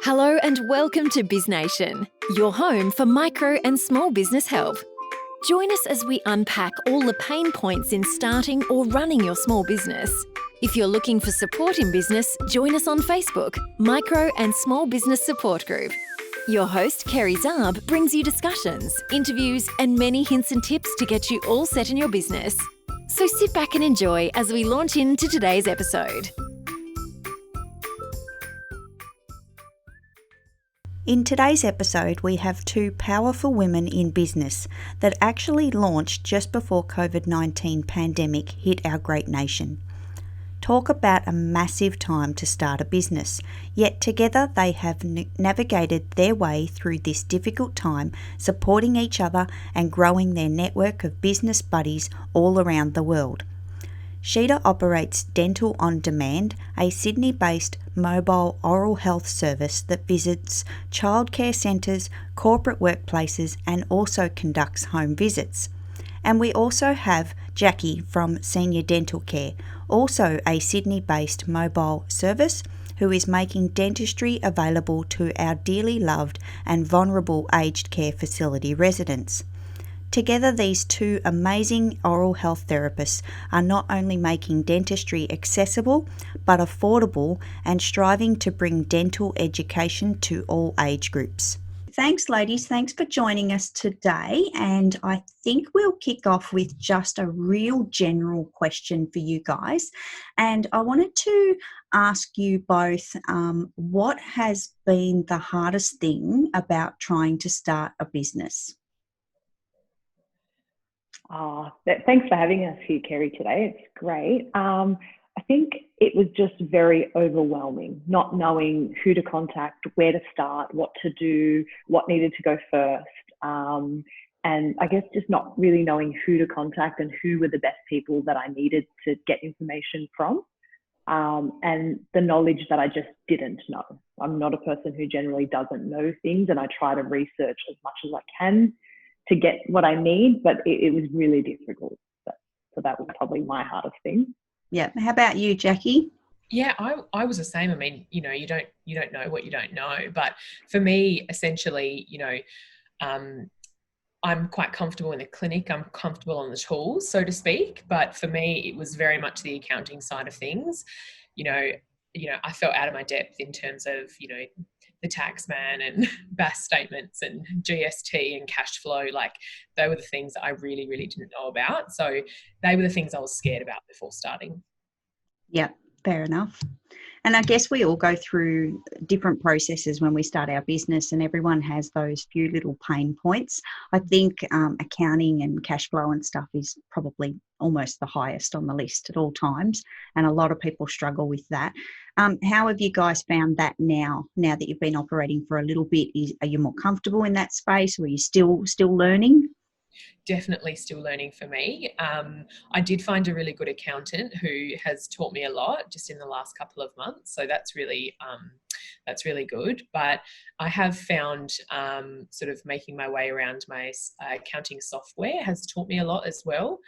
Hello and welcome to BizNation, your home for micro and small business help. Join us as we unpack all the pain points in starting or running your small business. If you're looking for support in business, join us on Facebook, Micro and Small Business Support Group. Your host, Kerry Zarb, brings you discussions, interviews, and many hints and tips to get you all set in your business. So sit back and enjoy as we launch into today's episode. In today's episode, we have two powerful women in business that actually launched just before COVID-19 pandemic hit our great nation. Talk about a massive time to start a business, yet together they have navigated their way through this difficult time, supporting each other and growing their network of business buddies all around the world. Sheeta operates Dental on Demand, a Sydney-based mobile oral health service that visits childcare centres, corporate workplaces and also conducts home visits. And we also have Jackie from Senior Dental Care, also a Sydney-based mobile service who is making dentistry available to our dearly loved and vulnerable aged care facility residents. Together, these two amazing oral health therapists are not only making dentistry accessible but affordable and striving to bring dental education to all age groups. Thanks, ladies. Thanks for joining us today. And I think we'll kick off with just a real general question for you guys. And I wanted to ask you both, what has been the hardest thing about trying to start a business? Thanks for having us here, Kerry, today. It's great. I think it was just very overwhelming, not knowing who to contact, where to start, what to do, what needed to go first. And I guess just not really knowing who to contact and who were the best people that I needed to get information from. And the knowledge that I just didn't know. I'm not a person who generally doesn't know things, and I try to research as much as I can to get what I need, but it was really difficult. So that was probably my hardest thing. Yeah. How about you, Jackie? Yeah, I was the same. I mean, you don't know what you don't know. But for me, essentially, I'm quite comfortable in the clinic. I'm comfortable on the tools, so to speak. But for me, it was very much the accounting side of things. I felt out of my depth in terms of, the tax man and BAS statements and GST and cash flow. Like, they were the things that I really, really didn't know about. So they were the things I was scared about before starting. Yeah, fair enough. And I guess we all go through different processes when we start our business, and everyone has those few little pain points. I think accounting and cash flow and stuff is probably almost the highest on the list at all times, and a lot of people struggle with that. How have you guys found that now that you've been operating for a little bit? Are you more comfortable in that space, or are you still learning? Definitely still learning for me. I did find a really good accountant who has taught me a lot just in the last couple of months. So that's really good. But I have found sort of making my way around my accounting software has taught me a lot as well.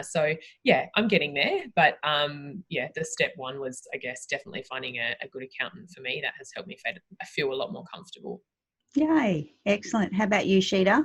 So yeah, I'm getting there. But the step one was, I guess, definitely finding a good accountant for me. That has helped me feel a lot more comfortable. Yay, excellent. How about you, Sheeta?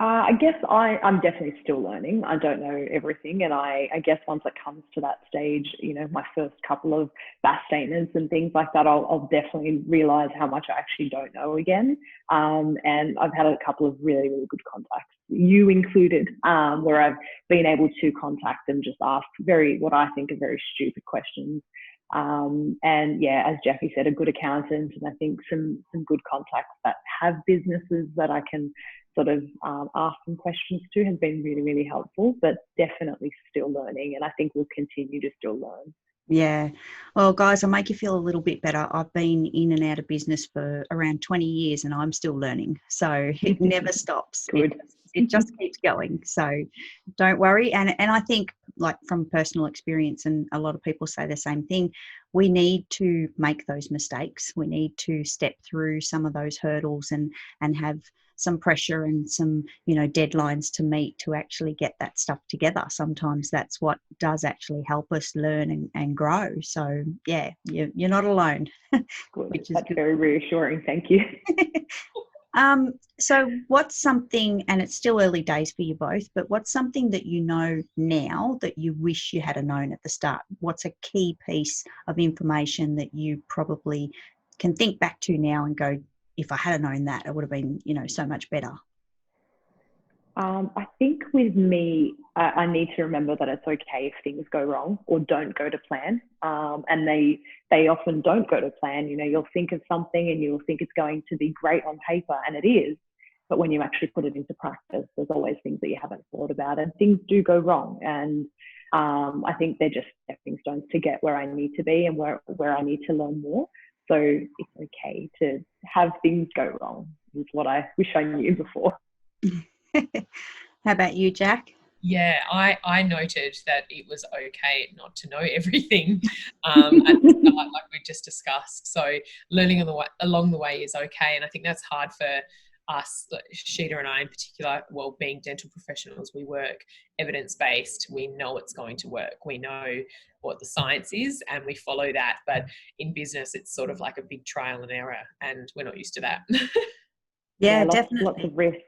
I guess I'm definitely still learning. I don't know everything. And I guess once it comes to that stage, my first couple of BAS statements and things like that, I'll definitely realize how much I actually don't know again. And I've had a couple of really, really good contacts, you included, where I've been able to contact them, just ask what I think are very stupid questions. And yeah, as Jackie said, a good accountant, and I think some good contacts that have businesses that I can sort of ask some questions to has been really, really helpful, but definitely still learning. And I think we'll continue to still learn. Yeah. Well, guys, I'll make you feel a little bit better. I've been in and out of business for around 20 years and I'm still learning. So it never stops. Good. It just keeps going. So don't worry. And I think, like, from personal experience, and a lot of people say the same thing, we need to make those mistakes. We need to step through some of those hurdles and have some pressure and some, you know, deadlines to meet to actually get that stuff together. Sometimes that's what does actually help us learn and grow. So yeah, you're not alone. Good. Which is That's good. very reassuring. Thank you. So what's something, and it's still early days for you both, but what's something that you know now that you wish you had known at the start? What's a key piece of information that you probably can think back to now and go, if I had known that, it would have been, you know, so much better? I think with me, I need to remember that it's okay if things go wrong or don't go to plan. And they often don't go to plan. You know, you'll think of something and you'll think it's going to be great on paper, and it is. But when you actually put it into practice, there's always things that you haven't thought about, and things do go wrong. And I think they're just stepping stones to get where I need to be and where I need to learn more. So it's okay to have things go wrong, is what I wish I knew before. How about you, Jack? Yeah, I noted that it was okay not to know everything at the start, like we just discussed. So learning along the way is okay, and I think that's hard for us, Sheeta and I in particular. Well, being dental professionals, we work evidence-based. We know it's going to work. We know what the science is, and we follow that. But in business, it's sort of like a big trial and error, and we're not used to that. Yeah, lots definitely. of risks.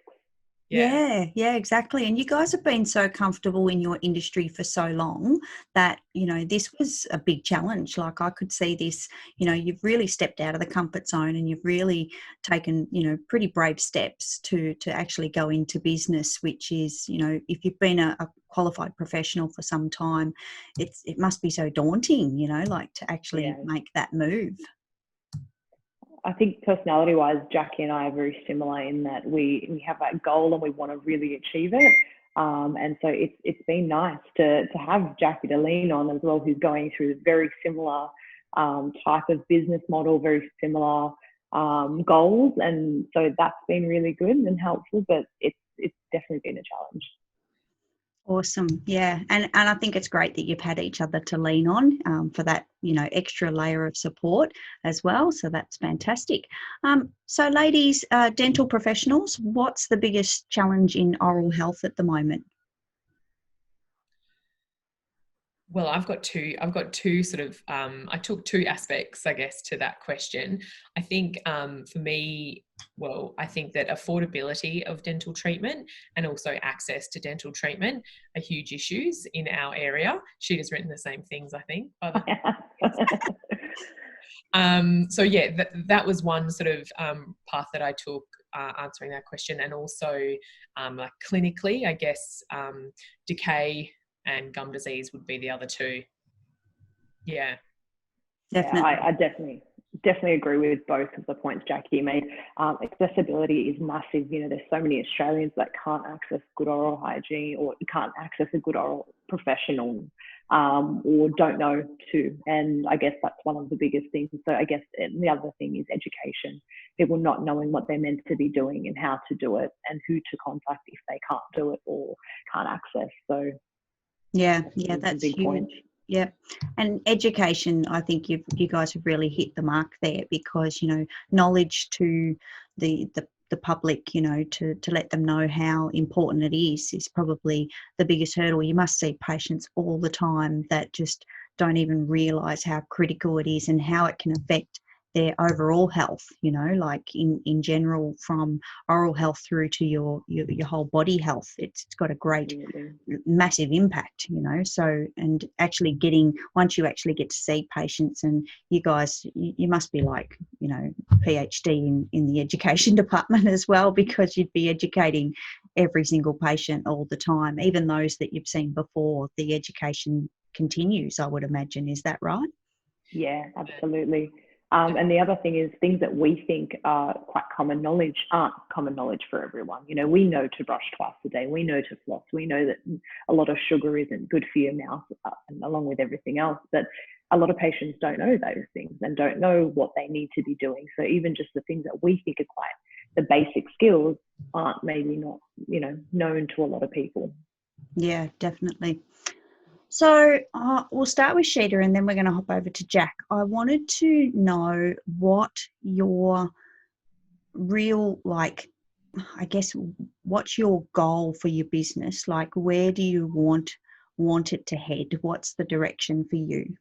Yeah, exactly. And you guys have been so comfortable in your industry for so long that, you know, this was a big challenge. Like I could see this, you know, you've really stepped out of the comfort zone and you've really taken, you know, pretty brave steps to actually go into business, which is, you know, if you've been a qualified professional for some time, it must be so daunting, you know, like to actually make that move. I think personality-wise, Jackie and I are very similar in that we have that goal and we want to really achieve it. And so it's been nice to have Jackie to lean on as well, who's going through very similar type of business model, very similar goals. And so that's been really good and helpful, but it's definitely been a challenge. Awesome. Yeah. And I think it's great that you've had each other to lean on for that, you know, extra layer of support as well. So that's fantastic. So ladies, dental professionals, what's the biggest challenge in oral health at the moment? Well, I've got two sort of, I took two aspects, I guess, to that question. I think for me, well, I think that affordability of dental treatment and also access to dental treatment are huge issues in our area. She has written the same things, I think. So yeah, that was one sort of path that I took answering that question. And also like clinically, I guess, decay and gum disease would be the other two. Yeah. Definitely. Yeah, I definitely agree with both of the points Jackie made. Accessibility is massive. You know, there's so many Australians that can't access good oral hygiene or can't access a good oral professional or don't know to. And I guess that's one of the biggest things. So I guess the other thing is education. People not knowing what they're meant to be doing and how to do it and who to contact if they can't do it or can't access. So yeah, that's a big huge. point. Yeah, and education, I think you guys have really hit the mark there, because, you know, knowledge to the public, you know, to let them know how important it is probably the biggest hurdle. You must see patients all the time that just don't even realise how critical it is and how it can affect their overall health, you know, like in general, from oral health through to your whole body health. It's got a great massive impact, you know. So, and actually once you actually get to see patients, and you guys, you must be like, you know, PhD in the education department as well, because you'd be educating every single patient all the time, even those that you've seen before. The education continues, I would imagine. Is that right? Yeah, absolutely. And the other thing is, things that we think are quite common knowledge aren't common knowledge for everyone. You know, we know to brush twice a day. We know to floss. We know that a lot of sugar isn't good for your mouth, and along with everything else. But a lot of patients don't know those things and don't know what they need to be doing. So even just the things that we think are quite the basic skills aren't maybe not, you know, known to a lot of people. Yeah, definitely. So we'll start with Sheeta and then we're going to hop over to Jack. I wanted to know what your real, like, I guess, what's your goal for your business? Like, where do you want it to head? What's the direction for you?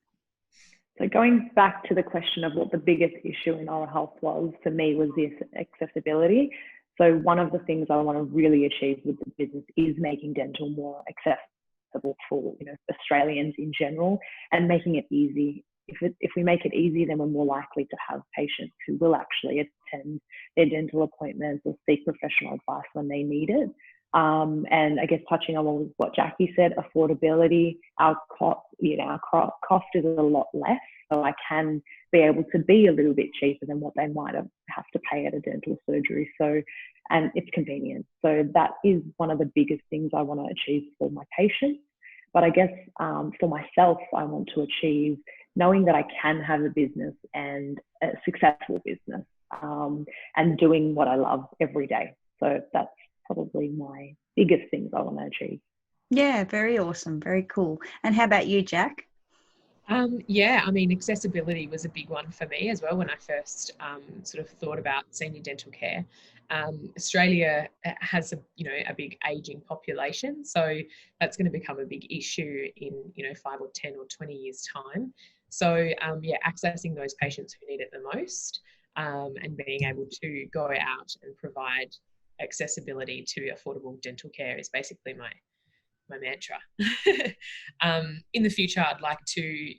So going back to the question of what the biggest issue in oral health was for me was the accessibility. So one of the things I want to really achieve with the business is making dental more accessible for Australians in general, and making it easy. If we make it easy, then we're more likely to have patients who will actually attend their dental appointments or seek professional advice when they need it. And I guess touching on what Jackie said, affordability, our cost is a lot less. So I can be able to be a little bit cheaper than what they might have to pay at a dental surgery. So, and it's convenient. So that is one of the biggest things I want to achieve for my patients. But I guess for myself, I want to achieve knowing that I can have a business, and a successful business, and doing what I love every day. So that's probably my biggest things I want to achieve. Yeah, very awesome. Very cool. And how about you, Jack? Yeah, I mean, accessibility was a big one for me as well when I first sort of thought about senior dental care. Australia has a big aging population, so that's going to become a big issue in 5 or 10 or 20 years time. So accessing those patients who need it the most, and being able to go out and provide accessibility to affordable dental care is basically my mantra. In the future, I'd like to,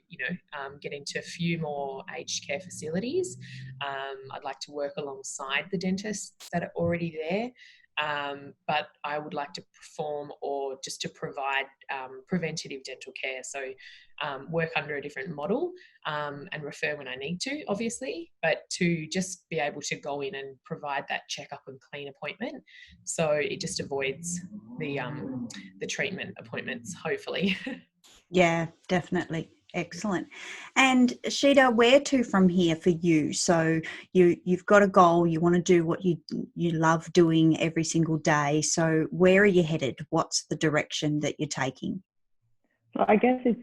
get into a few more aged care facilities. I'd like to work alongside the dentists that are already there. But I would like to perform or just to provide preventative dental care. So work under a different model, and refer when I need to, obviously, but to just be able to go in and provide that checkup and clean appointment. So it just avoids the treatment appointments, hopefully. Yeah, definitely. Excellent. And Sheeta, where to from here for you? So you've got a goal, you want to do what you love doing every single day. So where are you headed? What's the direction that you're taking? So I guess it's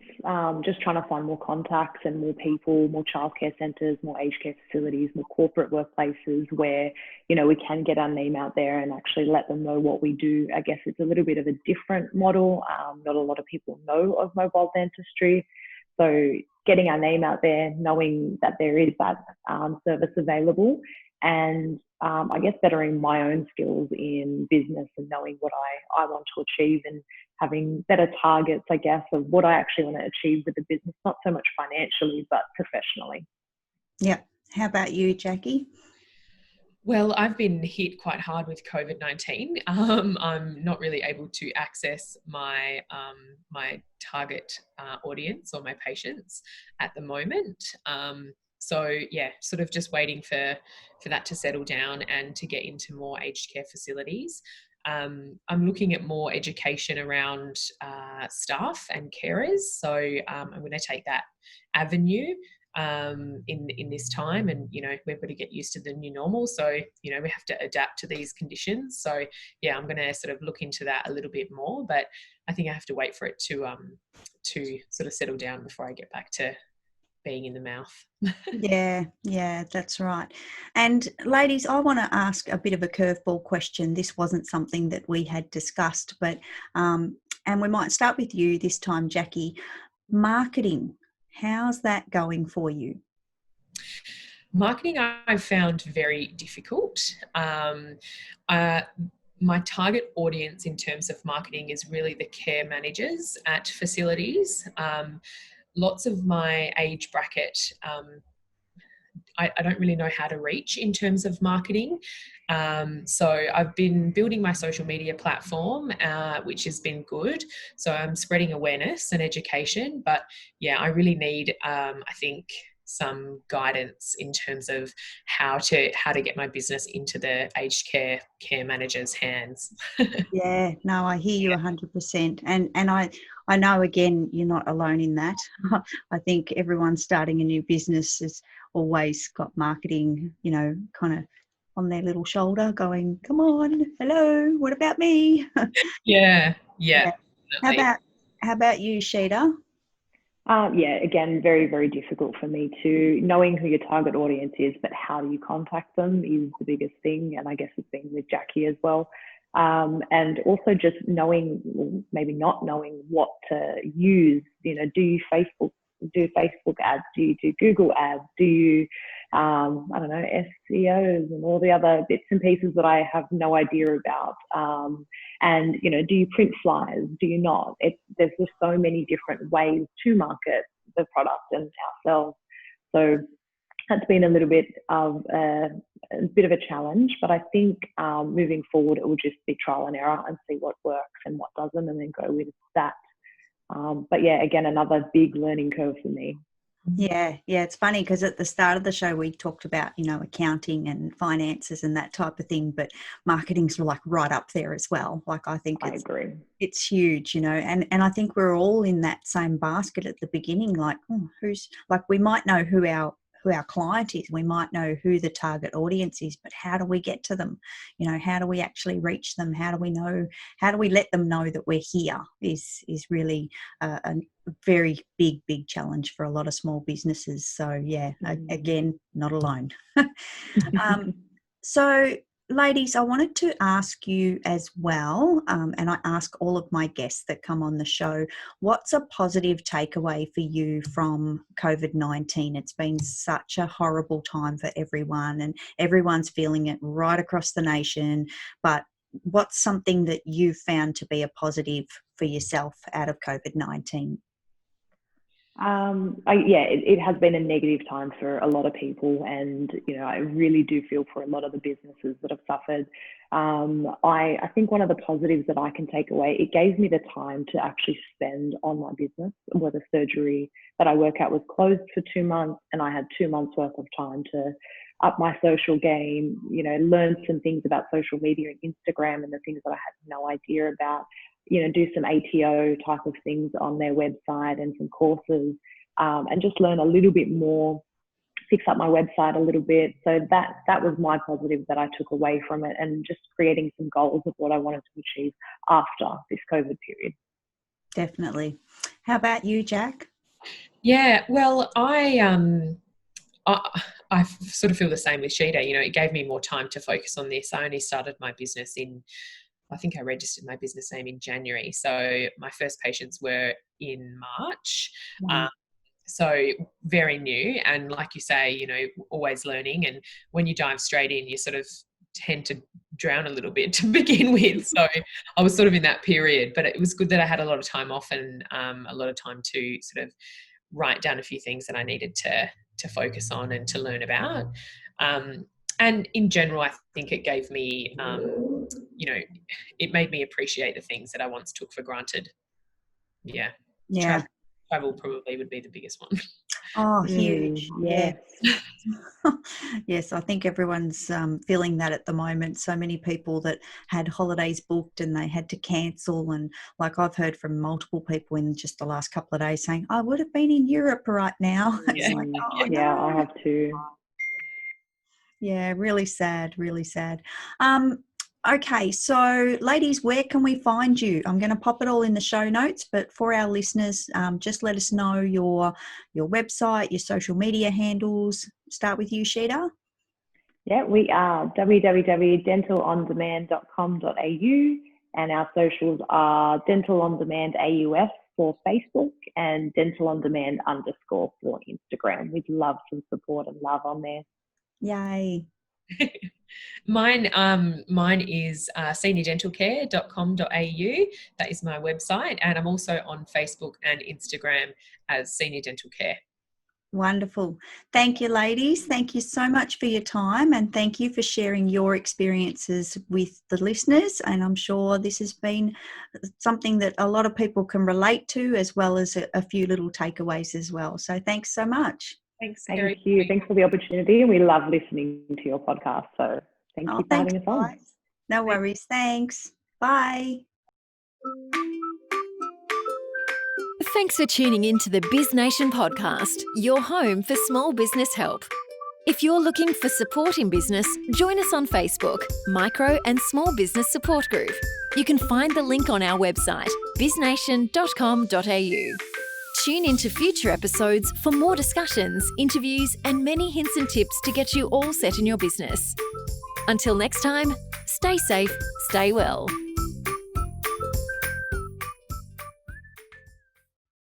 just trying to find more contacts and more people, more childcare centres, more aged care facilities, more corporate workplaces where, we can get our name out there and actually let them know what we do. I guess it's a little bit of a different model. Not a lot of people know of mobile dentistry. So getting our name out there, knowing that there is that service available, and I guess bettering my own skills in business and knowing what I want to achieve, and having better targets, I guess, of what I actually want to achieve with the business, not so much financially, but professionally. Yeah. How about you, Jackie? Well, I've been hit quite hard with COVID-19. I'm not really able to access my target audience or my patients at the moment. So yeah, sort of just waiting for that to settle down and to get into more aged care facilities. I'm looking at more education around staff and carers. So I'm going to take that avenue in this time, and we've got to get used to the new normal, so we have to adapt to these conditions. So yeah, I'm going to sort of look into that a little bit more, but I think I have to wait for it to sort of settle down before I get back to being in the mouth. Yeah, that's right. And ladies, I want to ask a bit of a curveball question. This wasn't something that we had discussed, but and we might start with you this time, Jackie. Marketing, how's that going for you? Marketing, I've found very difficult. My target audience in terms of marketing is really the care managers at facilities. Lots of my age bracket, I don't really know how to reach in terms of marketing. So I've been building my social media platform, which has been good. So I'm spreading awareness and education, but yeah, I really need, I think, some guidance in terms of how to get my business into the aged care managers' hands. Yeah, no, I hear you 100%. And I know, again, you're not alone in that. I think everyone starting a new business has always got marketing, kind of on their little shoulder going, come on, hello, what about me? Yeah. Yeah. How about you, Sheeta? Yeah, again, very, very difficult for me to knowing who your target audience is, but how do you contact them is the biggest thing. And I guess it's been with Jackie as well. And also just knowing, maybe not knowing what to use. You know, do Facebook ads? Do you do Google ads? Do you, I don't know, SEOs and all the other bits and pieces that I have no idea about? And, you know, do you print flyers? Do you not? There's just so many different ways to market the product and ourselves. So that's been a little bit of a challenge, but I think moving forward, it will just be trial and error and see what works and what doesn't, and then go with that. But yeah, again, another big learning curve for me. Yeah, it's funny because at the start of the show we talked about, you know, accounting and finances and that type of thing, but marketing's like right up there as well. Like I think I agree. It's huge, you know, and I think we're all in that same basket at the beginning. Like, we might know who our client is, we might know who the target audience is, but how do we get to them? You know, how do we actually reach them? How do we let them know that we're here is really a very big challenge for a lot of small businesses. So yeah, again, not alone. So ladies, I wanted to ask you as well, and I ask all of my guests that come on the show, what's a positive takeaway for you from COVID-19? It's been such a horrible time for everyone, and everyone's feeling it right across the nation, but what's something that you've found to be a positive for yourself out of COVID-19? It has been a negative time for a lot of people, and you know, I really do feel for a lot of the businesses that have suffered. I think one of the positives that I can take away, it gave me the time to actually spend on my business, where the surgery that I work at was closed for 2 months, and I had 2 months worth of time to up my social game, you know, learn some things about social media and Instagram and the things that I had no idea about. You know, do some ATO type of things on their website and some courses, and just learn a little bit more, fix up my website a little bit. So that was my positive that I took away from it, and just creating some goals of what I wanted to achieve after this COVID period. Definitely. How about you, Jack? Yeah, well, I sort of feel the same with Sheeta. You know, it gave me more time to focus on this. I only started my business I think I registered my business name in January. So my first patients were in March. So very new. And like you say, you know, always learning. And when you dive straight in, you sort of tend to drown a little bit to begin with. So I was sort of in that period, but it was good that I had a lot of time off and a lot of time to sort of write down a few things that I needed to focus on and to learn about. And in general, I think it gave me, you know, it made me appreciate the things that I once took for granted. Yeah. Travel probably would be the biggest one. Oh, huge. Yeah. Yes, I think everyone's feeling that at the moment. So many people that had holidays booked and they had to cancel. And like I've heard from multiple people in just the last couple of days saying, I would have been in Europe right now. Yeah, it's like, I have too. Yeah, really sad, really sad. Okay, so ladies, where can we find you? I'm going to pop it all in the show notes, but for our listeners, just let us know your website, your social media handles. Start with you, Sheeta. Yeah, we are www.dentalondemand.com.au, and our socials are Dental On Demand AUS for Facebook and Dental On Demand _ for Instagram. We'd love some support and love on there. Yay. Mine is seniordentalcare.com.au. That is my website, and I'm also on Facebook and Instagram as Senior Dental Care. Wonderful. Thank you, ladies. Thank you so much for your time, and thank you for sharing your experiences with the listeners. And I'm sure this has been something that a lot of people can relate to, as well as a few little takeaways as well. So thanks so much. Thanks. Thank you. Thanks for the opportunity. And we love listening to your podcast. So thank you for having us on. No worries. Thanks. Bye. Thanks for tuning in to the Biz Nation podcast, your home for small business help. If you're looking for support in business, join us on Facebook, Micro and Small Business Support Group. You can find the link on our website, biznation.com.au. Tune into future episodes for more discussions, interviews, and many hints and tips to get you all set in your business. Until next time, stay safe, stay well.